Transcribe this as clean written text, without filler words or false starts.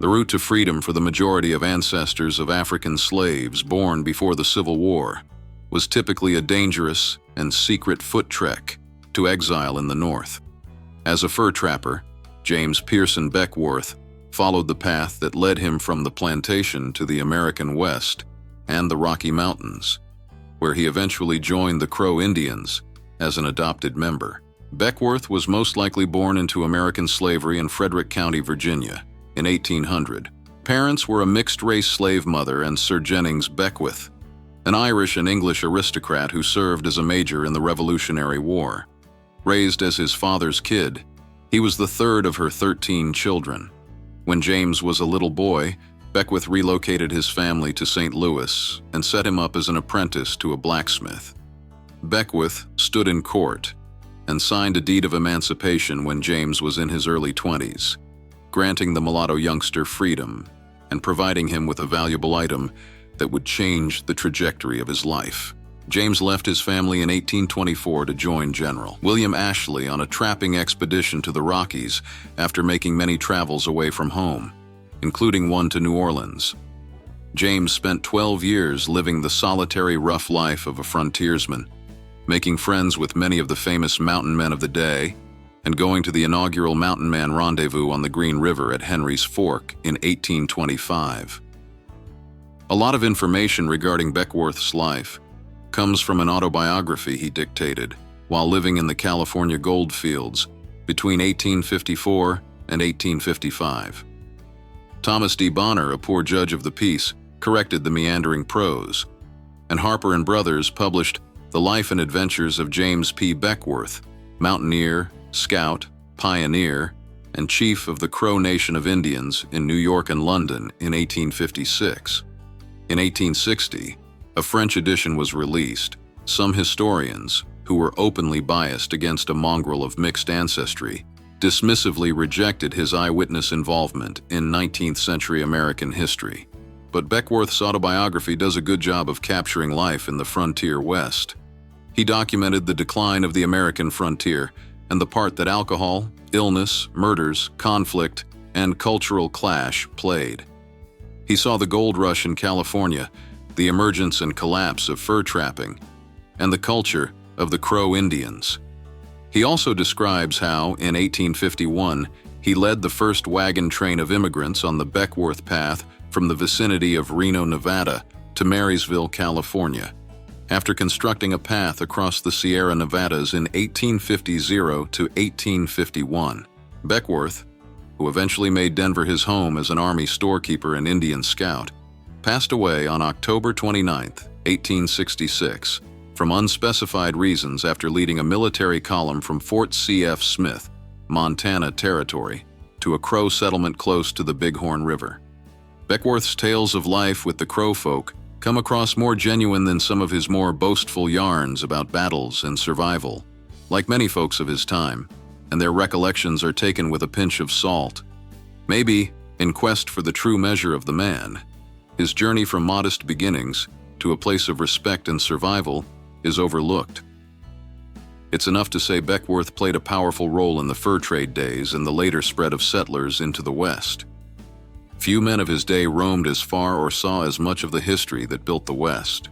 The route to freedom for the majority of ancestors of African slaves born before the Civil War was typically a dangerous and secret foot trek to exile in the North. As a fur trapper, James Beckwourth followed the path that led him from the plantation to the American West and the Rocky Mountains, where he eventually joined the Crow Indians as an adopted member. Beckwourth was most likely born into American slavery in Frederick County, Virginia, in 1800. Parents were a mixed-race slave mother and Sir Jennings Beckwourth, an Irish and English aristocrat who served as a major in the Revolutionary War. Raised as his father's kid, he was the third of her 13 children. When James was a little boy, Beckwourth relocated his family to St. Louis and set him up as an apprentice to a blacksmith. Beckwourth stood in court and signed a deed of emancipation when James was in his early 20s, granting the mulatto youngster freedom and providing him with a valuable item that would change the trajectory of his life. James left his family in 1824 to join General William Ashley on a trapping expedition to the Rockies after making many travels away from home, including one to New Orleans. James spent 12 years living the solitary, rough life of a frontiersman, making friends with many of the famous mountain men of the day, and going to the inaugural Mountain Man Rendezvous on the Green River at Henry's Fork in 1825. A lot of information regarding Beckwourth's life comes from an autobiography he dictated while living in the California gold fields between 1854 and 1855. Thomas D. Bonner, a poor judge of the peace, corrected the meandering prose, and Harper and Brothers published The Life and Adventures of James P. Beckwourth, mountaineer, scout, pioneer, and chief of the Crow Nation of Indians in New York and London in 1856. In 1860, a French edition was released. Some historians, who were openly biased against a mongrel of mixed ancestry, dismissively rejected his eyewitness involvement in 19th century American history. But Beckwourth's autobiography does a good job of capturing life in the frontier West. He documented the decline of the American frontier and the part that alcohol, illness, murders, conflict, and cultural clash played. He saw the gold rush in California, the emergence and collapse of fur trapping, and the culture of the Crow Indians. He also describes how, in 1851, he led the first wagon train of immigrants on the Beckwourth Path from the vicinity of Reno, Nevada, to Marysville, California, after constructing a path across the Sierra Nevadas in 1850 to 1851. Beckwourth, who eventually made Denver his home as an Army storekeeper and Indian scout, passed away on October 29, 1866, from unspecified reasons after leading a military column from Fort C.F. Smith, Montana Territory, to a Crow settlement close to the Bighorn River. Beckwourth's tales of life with the Crow folk come across more genuine than some of his more boastful yarns about battles and survival, like many folks of his time, and their recollections are taken with a pinch of salt. Maybe, in quest for the true measure of the man, his journey from modest beginnings to a place of respect and survival is overlooked. It's enough to say Beckwourth played a powerful role in the fur trade days and the later spread of settlers into the West. Few men of his day roamed as far or saw as much of the history that built the West.